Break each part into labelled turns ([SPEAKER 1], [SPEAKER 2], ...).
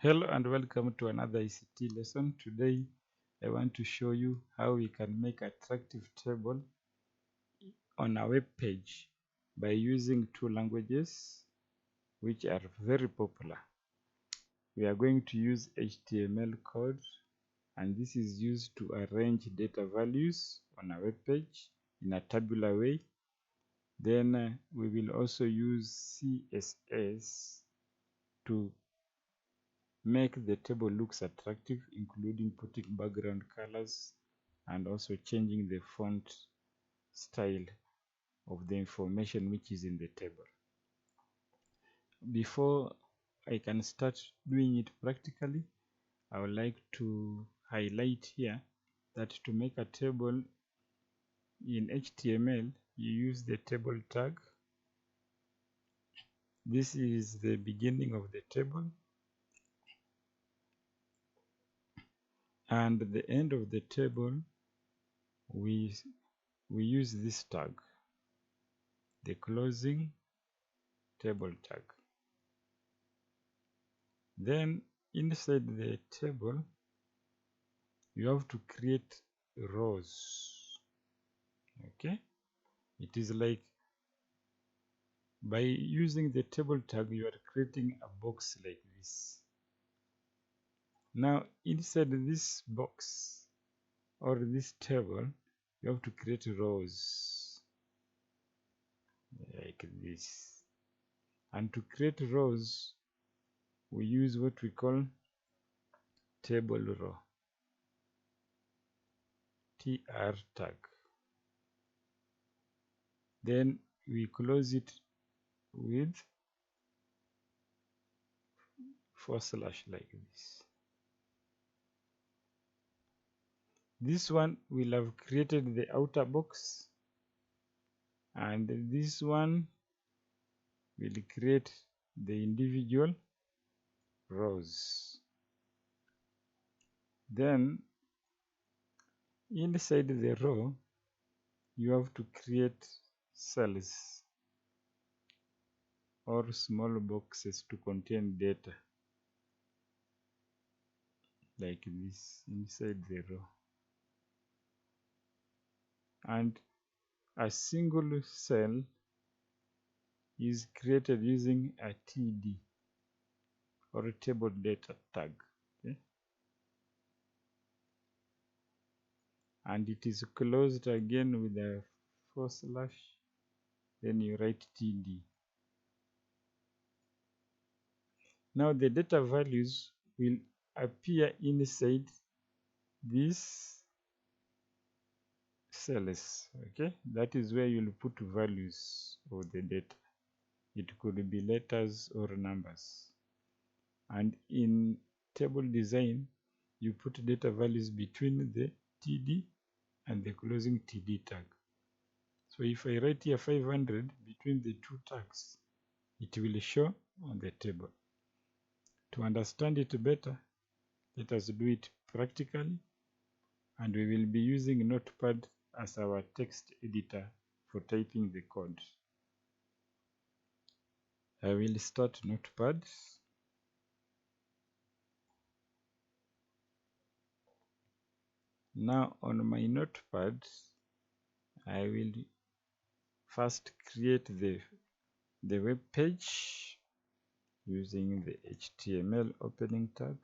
[SPEAKER 1] Hello and welcome to another ICT lesson. Today I want to show you how we can make attractive table on a web page by using two languages which are very popular. We are going to use HTML code, and this is used to arrange data values on a web page in a tabular way. Then we will also use CSS to make the table looks attractive, including putting background colors and also changing the font style of the information which is in the table. Before I can start doing it practically, I would like to highlight here that to make a table in HTML, you use the table tag. This is the beginning of the table, and at the end of the table we use this tag, the closing table tag. Then inside the table you have to create rows. Okay, it is like by using the table tag you are creating a box like this. Now inside this box or this table you have to create rows like this, and to create rows we use what we call table row, tr tag. Then we close it with / like this. This one will have created the outer box, and this one will create the individual rows. Then inside the row you have to create cells or small boxes to contain data like this inside the row, and a single cell is created using a TD or a table data tag. Okay? And it is closed again with a / then you write TD. Now the data values will appear inside these cells. Okay, that is where you'll put values of the data. It could be letters or numbers. And in table design you put data values between the TD and the closing TD tag. So if I write here 500 between the two tags, it will show on the table. To understand it better, let us do it practically, and we will be using Notepad as our text editor for typing the code. I will start Notepad. Now on my Notepad, I will first create the web page using the HTML opening tag.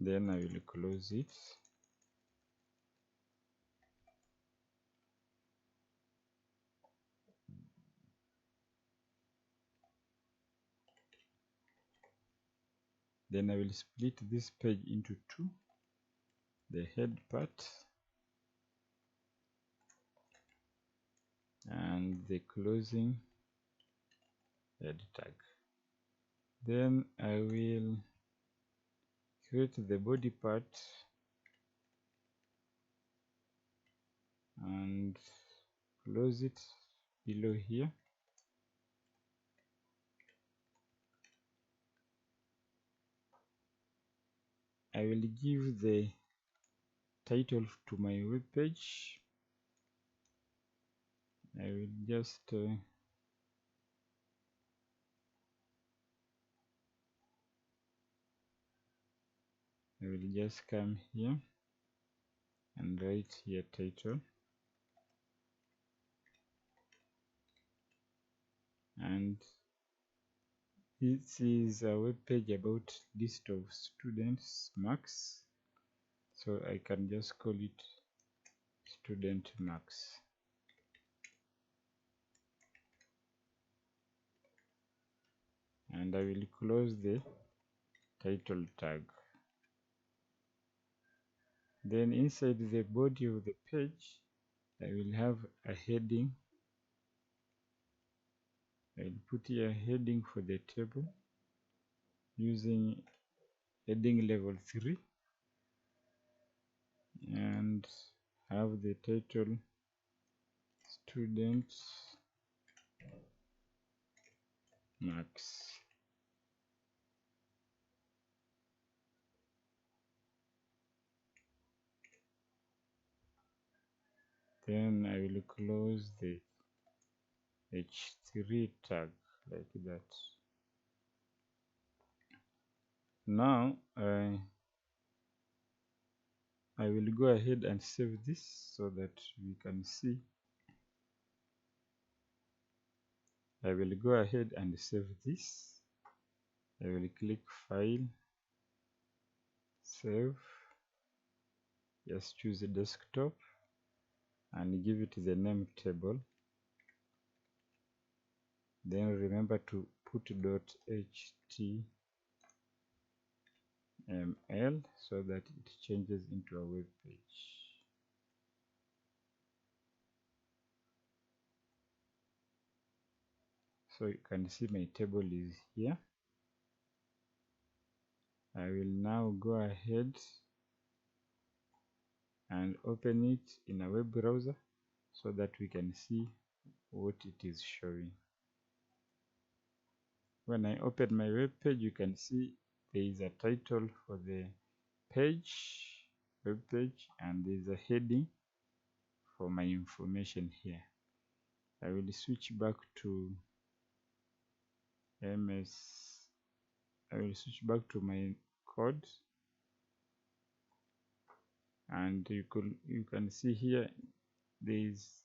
[SPEAKER 1] Then I will close it. Then I will split this page into two, the head part and the closing head tag. Then I will create the body part and close it below here. I will give the title to my web page, I will just come here and write here title, and this is a web page about list of students marks, so I can just call it student marks. And I will close the title tag. Then inside the body of the page, I will have a heading. I will put here a heading for the table using heading level 3, and have the title students marks. Then I will close the h3 tag like that. Now I will go ahead and save this so that we can see. I will go ahead and save this. I will click File, Save, just choose a desktop and give it the name table. Then remember to put .html so that it changes into a web page. So you can see my table is here. I will now go ahead and open it in a web browser so that we can see what it is showing. When I open my web page, you can see there is a title for the page, web page, and there is a heading for my information here. I will switch back to MS. I will switch back to my code, and you can see here there is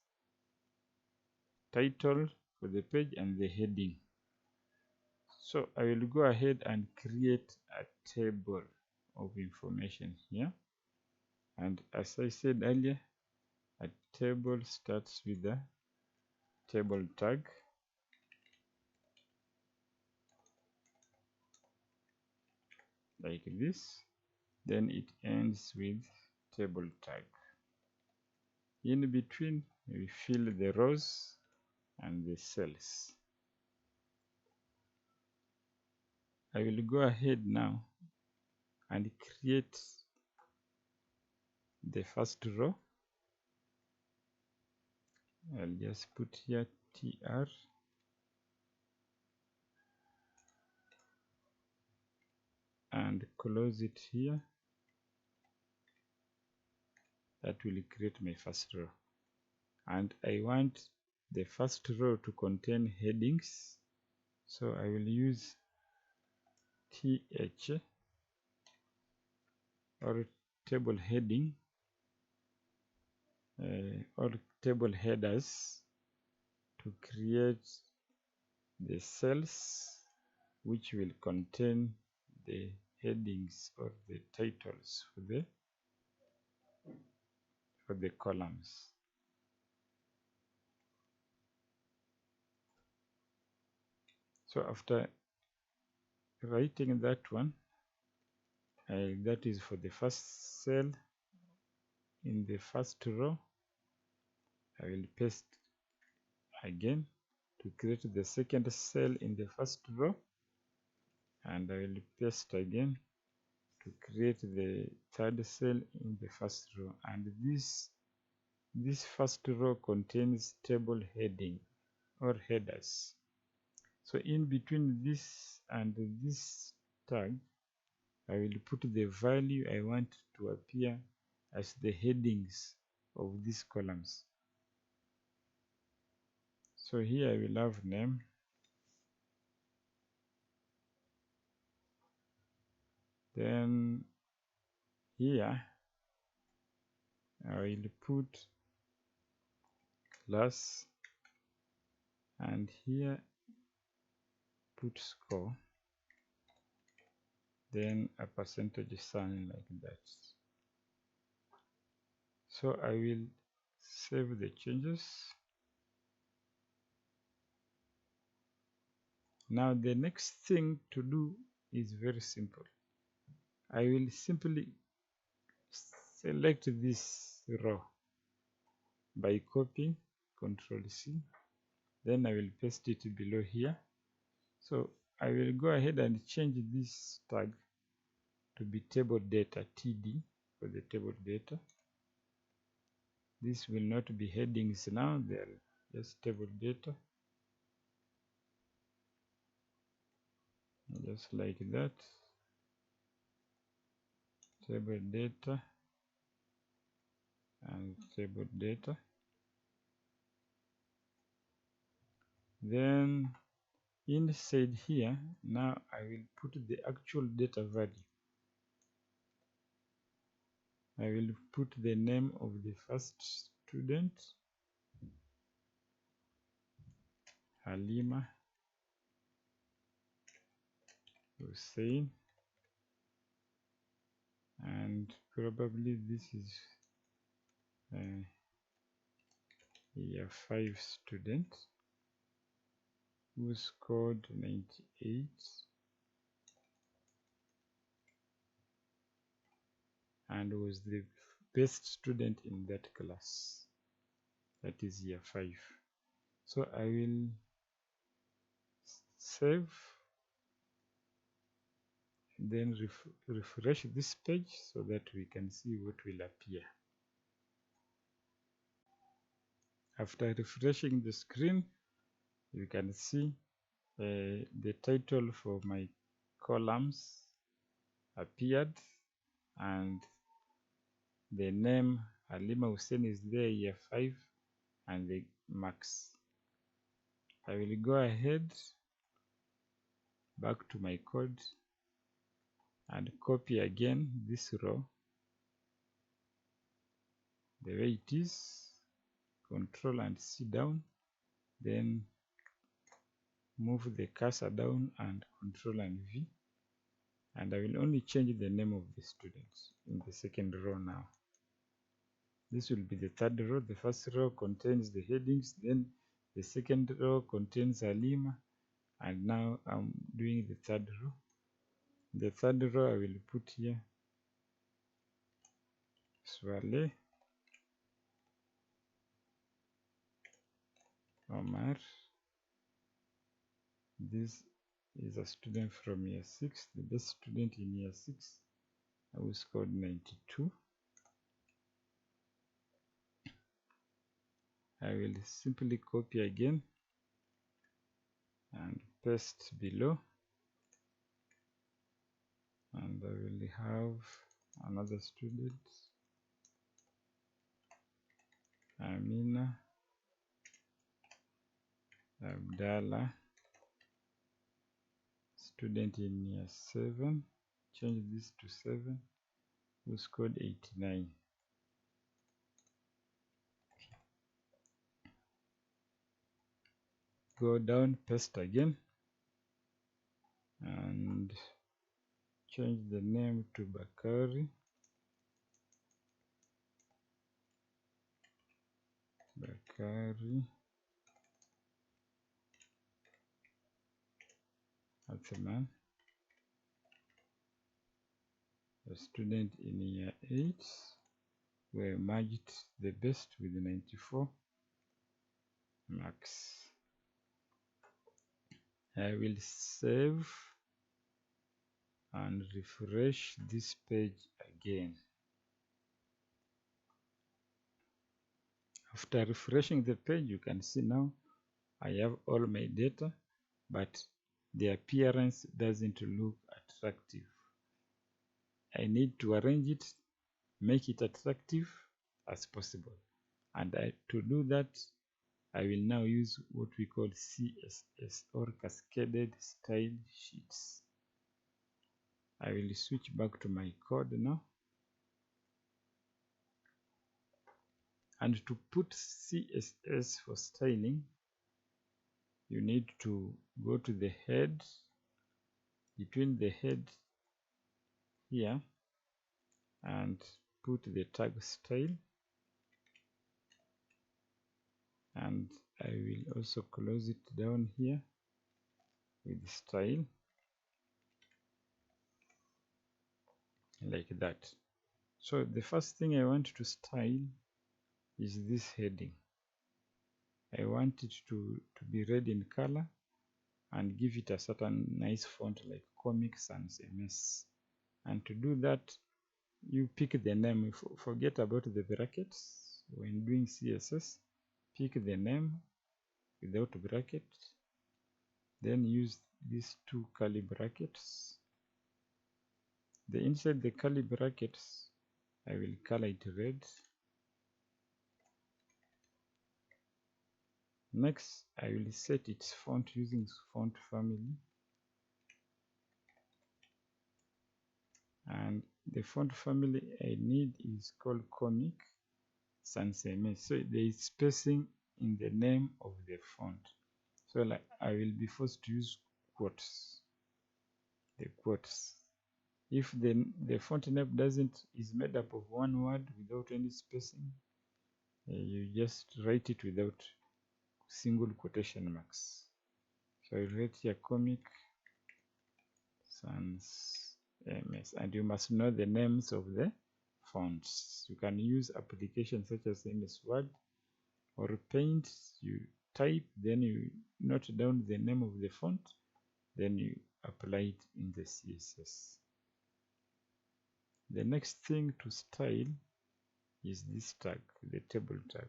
[SPEAKER 1] title for the page and the heading. So I will go ahead and create a table of information here, and as I said earlier, a table starts with a table tag. Like this, then it ends with table tag. In between, we fill the rows and the cells. I will go ahead now and create the first row. I'll just put here TR, and close it here. That will create my first row, and I want the first row to contain headings, so I will use TH or table heading or table headers to create the cells which will contain the headings or the titles for the columns. So after writing that one, that is for the first cell in the first row, I will paste again to create the second cell in the first row, and I will paste again to create the third cell in the first row. And this first row contains table heading or headers. So in between this and this tag, I will put the value I want to appear as the headings of these columns. So here I will have name, then here I will put class, and here put score, then a percentage sign like that. So I will save the changes. Now the next thing to do is very simple. I will simply select this row by copying Ctrl C, then I will paste it below here. So I will go ahead and change this tag to be table data, TD, for the table data. This will not be headings now, they are just table data, just like that. Table data and table data. Then inside here, now I will put the actual data value. I will put the name of the first student, Halima Hussein, and probably this is year 5 student who scored 98 and was the best student in that class, that is year 5. So I will save, then refresh this page so that we can see what will appear. After refreshing the screen, you can see the title for my columns appeared, and the name Halima Hussein is there, year 5, and the marks. I will go ahead back to my code and copy again this row the way it is, Control and C down, then move the cursor down and Control and V, and I will only change the name of the students in the second row now. This will be the third row. The first row contains the headings, then the second row contains Halima, and now I'm doing the third row. The third row I will put here Swale Omar. This is a student from year 6, the best student in year 6, who scored 92. I will simply copy again and paste below, and I will have another student, Amina Abdallah, student in year 7, change this to 7, who scored 89. Go down, paste again, and change the name to Bakari. Atman, a student in year 8, who emerged the best with 94 marks. I will save and refresh this page again. After refreshing the page, you can see now I have all my data, but the appearance doesn't look attractive. I need to arrange it, make it attractive as possible. And to do that, I will now use what we call CSS, or Cascaded Style Sheets. I will switch back to my code now. And to put CSS for styling, you need to go to the head, between the head here, and put the tag style. And I will also close it down here with style, like that. So the first thing I want to style is this heading. I want it to be red in color and give it a certain nice font like Comic Sans MS. And to do that, you pick the name. Forget about the brackets when doing CSS. Pick the name without brackets, then use these two curly brackets. Inside the curly brackets, I will color it red. Next, I will set its font using font family. And the font family I need is called Comic Sans MS. So there is spacing in the name of the font. So like I will be forced to use quotes. The quotes. If the font name is made up of one word without any spacing, you just write it without single quotation marks. So I write here Comic Sans MS, and you must know the names of the fonts. You can use applications such as MS Word or Paint. You type, then you note down the name of the font, then you apply it in the CSS. The next thing to style is this tag, the table tag.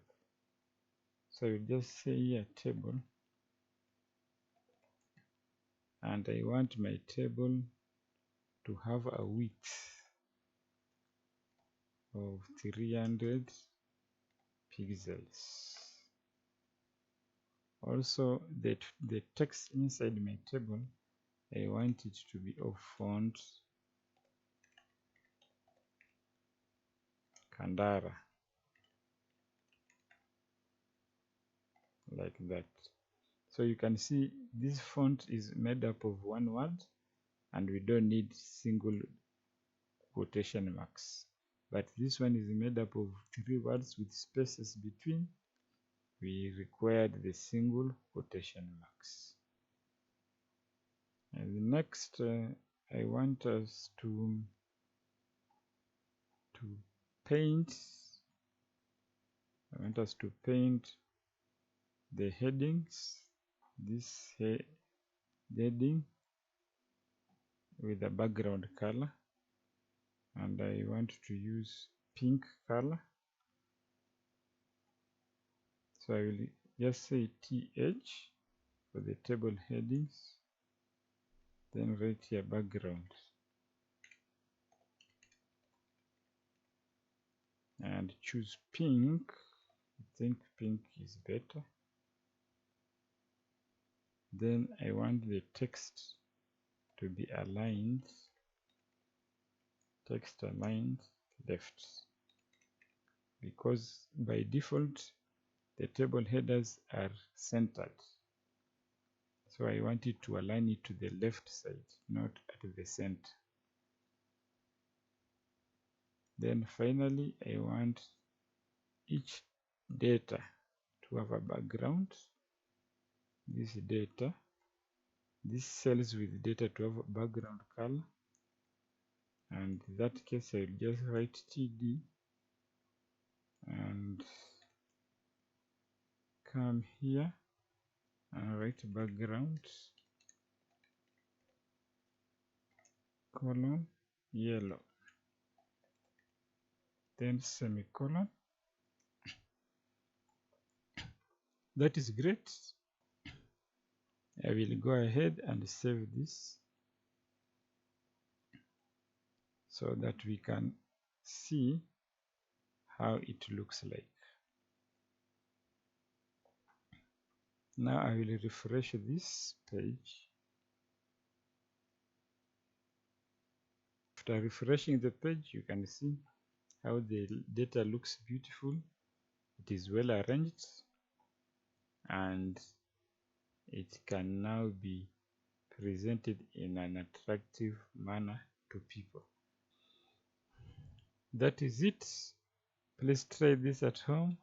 [SPEAKER 1] So you just say here table, and I want my table to have a width of 300 pixels. Also, the text inside my table, I want it to be of font Kandara, like that. So you can see this font is made up of one word, and we don't need single quotation marks. But this one is made up of 3 words with spaces between. We required the single quotation marks. And next, I want us to paint. I want us to paint the headings. This heading with a background color, and I want to use pink color. So I will just say TH for the table headings, then write here background, and choose pink. I think pink is better. Then I want the text to be aligned, text aligned left, because by default the table headers are centered. So I want it to align it to the left side, not at the center. Then finally, I want each data to have a background. This data, these cells with data to have a background color. And in that case, I will just write TD and come here and write background colon yellow, then semicolon. That is great. I will go ahead and save this so that we can see how it looks like. Now I will refresh this page. After refreshing the page, you can see how the data looks beautiful. It is well arranged and it can now be presented in an attractive manner to people. That is it. Please try this at home.